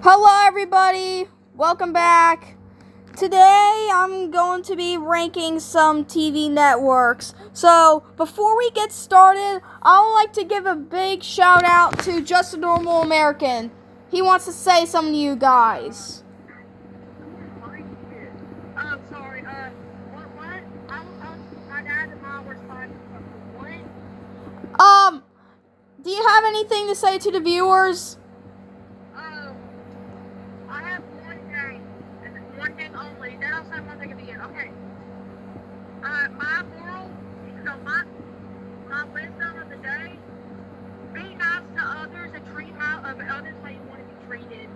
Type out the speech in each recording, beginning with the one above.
Hello everybody, welcome back. Today I'm going to be ranking some TV networks. So before we get started, I would like to give a big shout out to Just a Normal American. He wants to say something to you guys. Sorry, what? My dad and mom were signing something. What? Do you have anything to say to the viewers? I have one thing only. Then I'll say one thing at the end. Okay. My moral, my wisdom of the day: be nice to others and treat others how you want to be treated.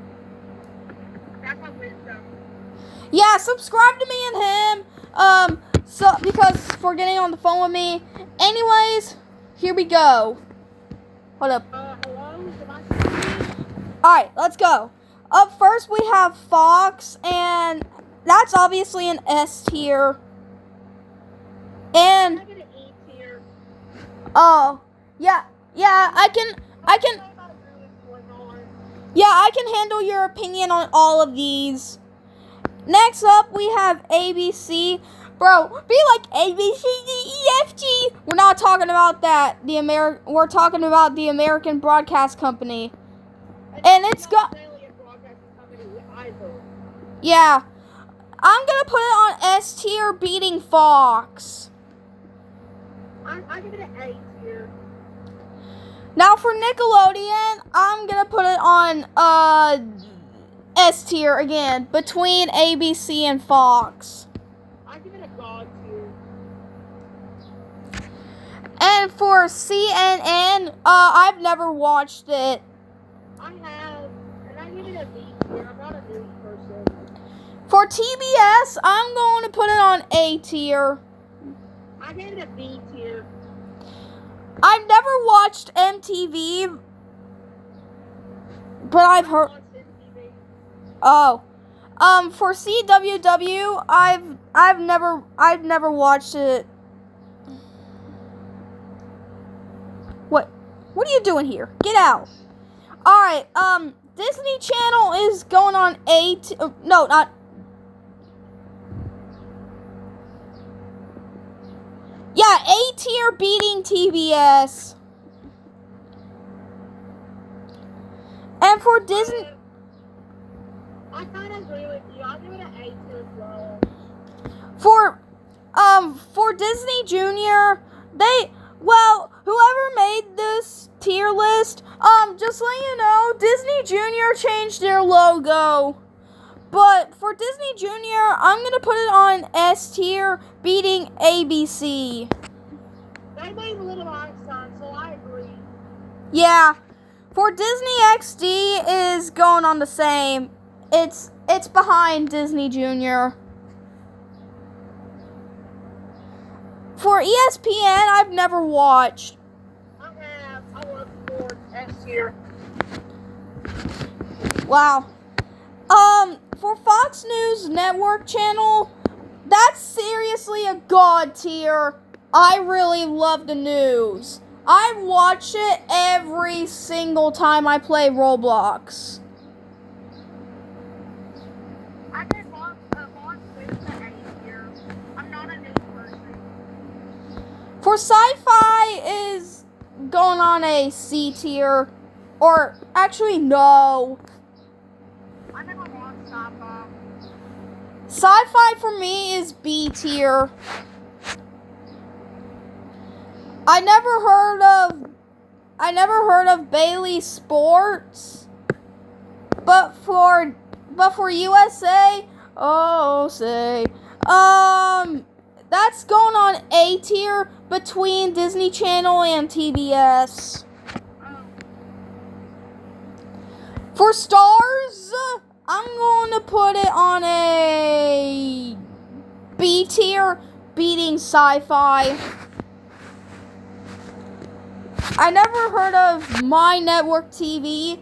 That's my wisdom. Yeah, subscribe to me and him. Because for getting on the phone with me. Anyways, here we go. Hold up. Hello? Alright, let's go. Up first, we have Fox, and that's obviously an S tier. And I get an E tier. oh, yeah, I can, I can handle your opinion on all of these. Next up, we have ABC. Bro, be like ABCDEFG. We're not talking about that. We're talking about the American Broadcast Company. And it's got. Yeah. I'm gonna put it on S tier, beating Fox. I give it an A tier. Now for Nickelodeon, I'm gonna put it on S tier again, between ABC and Fox. I give it a God tier. And for CNN, I've never watched it. I have, and I give it a B tier. I'm not a news person. For TBS, I'm going to put it on A tier. I give it a B tier. I've never watched MTV, but I've heard. Oh, for CWW, I've never watched it. What are you doing here? Get out. All right. Disney Channel is going on A. No, not. Yeah, A tier beating TBS. And for Disney. I kind of agree with you. I'll give it an A tier as well. For Disney Junior, whoever made this tier list, just let you know, Disney Junior changed their logo. But for Disney Junior, I'm gonna put it on S tier, beating ABC. They made Little Einstein, so I agree. Yeah. For Disney XD is going on the same. It's behind Disney Junior. For ESPN, I've never watched. I love sports. S tier. Wow. For Fox News Network channel, that's seriously a god tier. I really love the news. I watch it every single time I play Roblox. I give Fox News an A tier. I'm not a news person. For Sci-Fi is going on a C tier. Or, actually, no. I never watched Sci-Fi. Sci-Fi for me is B tier. I never heard of Bailey Sports. But for USA, that's going on A tier between Disney Channel and TBS. For Stars, I'm going to put it on a B tier, beating Sci-Fi. I never heard of My Network TV,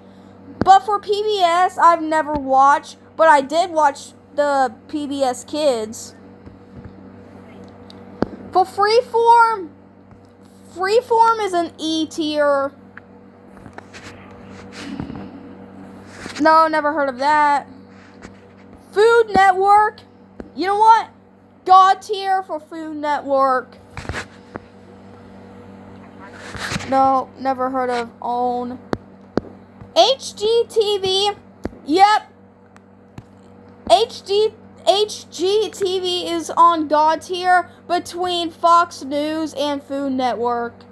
but for PBS, I've never watched, but I did watch the PBS Kids. For Freeform is an E tier. No, never heard of that. Food Network. You know what? God tier for Food Network. No, never heard of OWN. HGTV. Yep. HGTV is on God tier between Fox News and Food Network.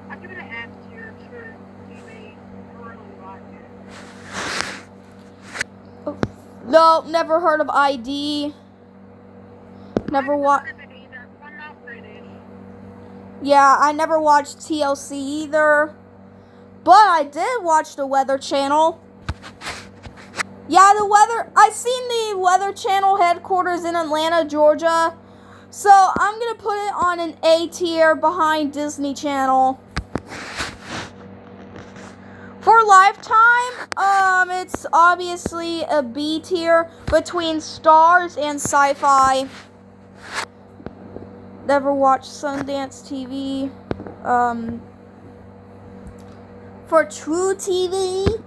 I give it an F tier for TV. I really like it. No, never heard of ID. Never watched. I'm not British. Yeah, I never watched TLC either. But I did watch the Weather Channel. Yeah, the weather. I seen the Weather Channel headquarters in Atlanta, Georgia. So I'm gonna put it on an A tier behind Disney Channel. For Lifetime, it's obviously a B tier between Stars and Sci-Fi. Never watched Sundance TV. For True TV,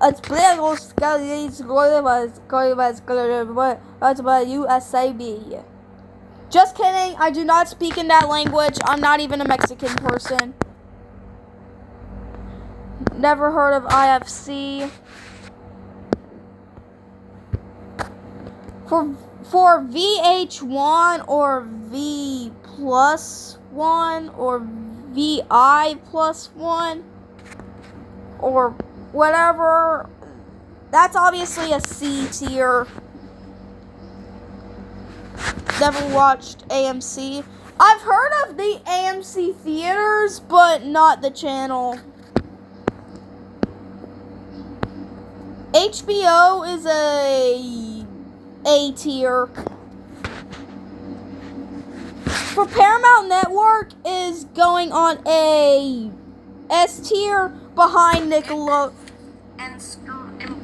it's USAB. Just kidding, I do not speak in that language. I'm not even a Mexican person. Never heard of IFC. For VH1 or V plus 1 or VI plus 1 or whatever, that's obviously a C tier. Never watched AMC. I've heard of the AMC theaters, but not the channel. HBO is A tier. For Paramount Network is going on a S tier behind Nickelodeon. And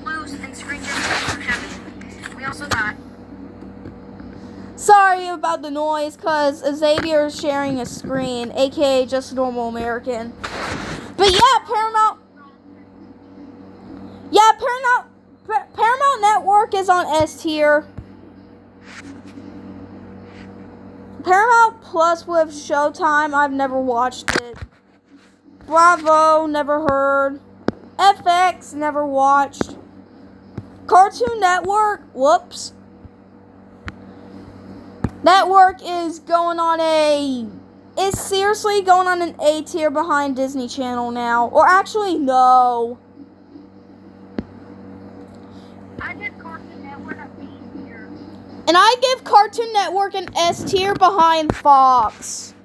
blues and screen gems heavy. We also got. Sorry about the noise, cause Xavier is sharing a screen, aka just normal American. But yeah, Paramount Network is on S tier. Paramount Plus with Showtime, I've never watched it. Bravo, never heard. FX, never watched. Cartoon Network, whoops. Network is seriously going on an A tier behind Disney Channel now. Or actually, no. I give Cartoon Network a B tier. And I give Cartoon Network an S tier behind Fox.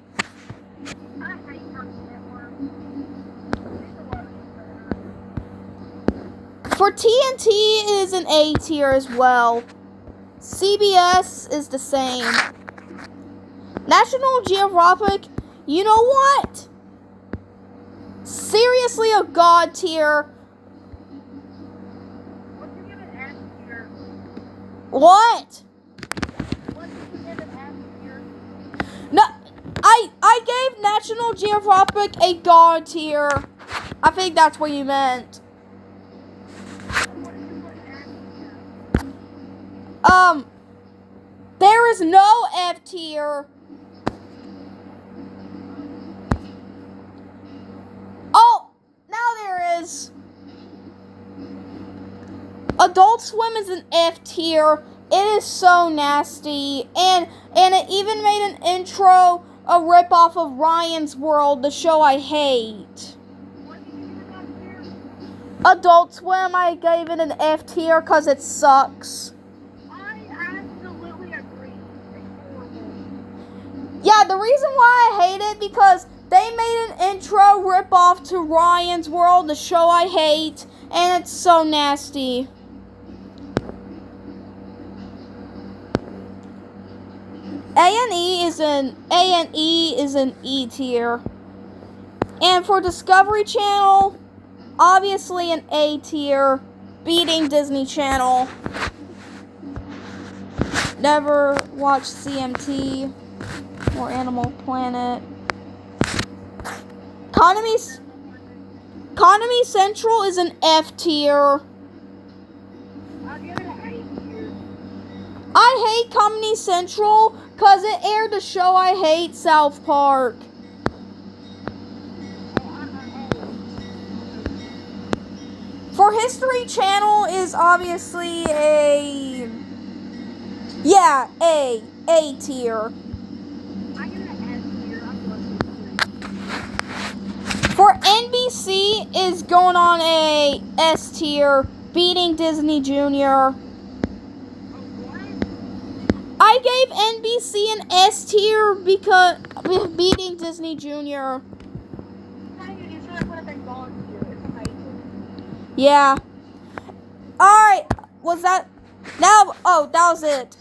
I hate Cartoon Network. For TNT, it is an A tier as well. CBS is the same. National Geographic, you know what? Seriously, a God tier. What do you give an F tier? What? What do you give an F tier? No, I gave National Geographic a God tier. I think that's what you meant. There is no F tier. Oh, now there is. Adult Swim is an F tier. It is so nasty. And it even made an intro, a ripoff of Ryan's World, the show I hate. What do you give an F tier? Adult Swim, I gave it an F tier because it sucks. Yeah, the reason why I hate it because they made an intro ripoff to Ryan's World, the show I hate, and it's so nasty. A&E is an E tier. And for Discovery Channel, obviously an A tier, beating Disney Channel. Never watched CMT or Animal Planet. Comedy Central is an F tier. I'll give it an A tier. I hate Comedy Central because it aired the show I hate, South Park. For History Channel is obviously A tier. I give it an S tier. For NBC is going on a S tier, beating Disney Junior. I gave NBC an S tier because beating Disney Junior. Yeah. Alright, was that now? Oh, that was it.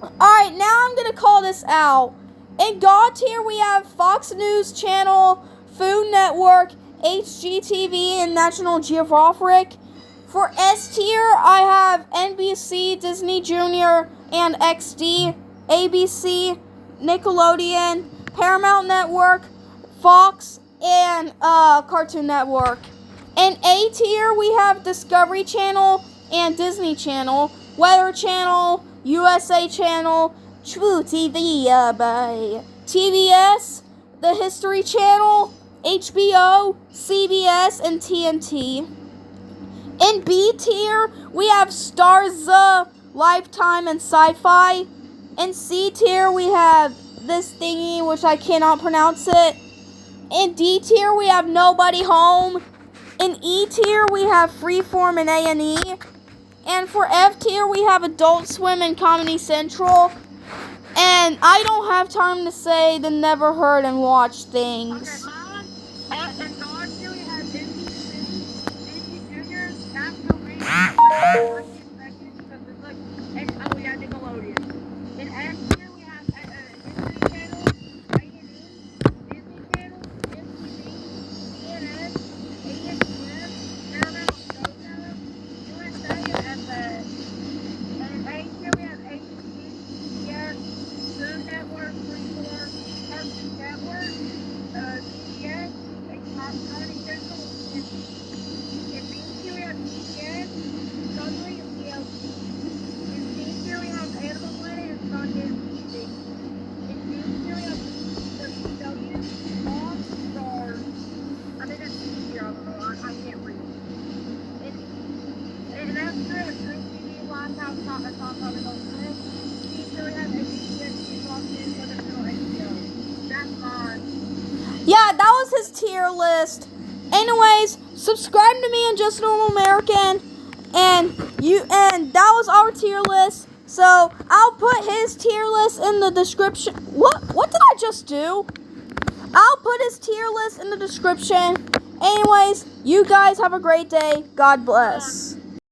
Alright, now I'm gonna call this out. In God tier, we have Fox News Channel, Food Network, HGTV, and National Geographic. For S tier, I have NBC, Disney Junior, and XD, ABC, Nickelodeon, Paramount Network, Fox, and Cartoon Network. In A tier, we have Discovery Channel and Disney Channel, Weather Channel, USA Channel, True TV by TBS, the History Channel, HBO, CBS, and TNT. In B tier, we have Starza, Lifetime, and Sci-Fi. In C tier, we have this thingy, which I cannot pronounce it. In D tier, we have Nobody Home. In E tier, we have Freeform and A&E. And for F tier, we have Adult Swim and Comedy Central. And I don't have time to say the never heard and watched things. Okay, mine. In God tier, we have Disney Junior, National Geographic, and we have Nickelodeon. In S tier, we have History Channel, A&E, Disney Channel, MTV, CNN, ESPN, Paramount, Showtime, USA, and FX. And in A tier, we have ABC, CBS, Food Network, Freeform, Cartoon Network, CBS, and Comedy Central, and in B tier, we have CBS, Discovery, and TLC. In C tier, we have Animal Planet and Sundance TV. In D tier, we have WCW, All Stars. I think that's C tier, I don't know, I can't read. In F tier, we have True TV, Lifetime, Top Cover, Those Things. C tier, we have ABC, Fox News, Weather Channel, HBO. That's mine. Yeah, that was his tier list. Anyways, subscribe to me and Just Normal American. And that was our tier list. So I'll put his tier list in the description. What did I just do? I'll put his tier list in the description. Anyways, you guys have a great day. God bless.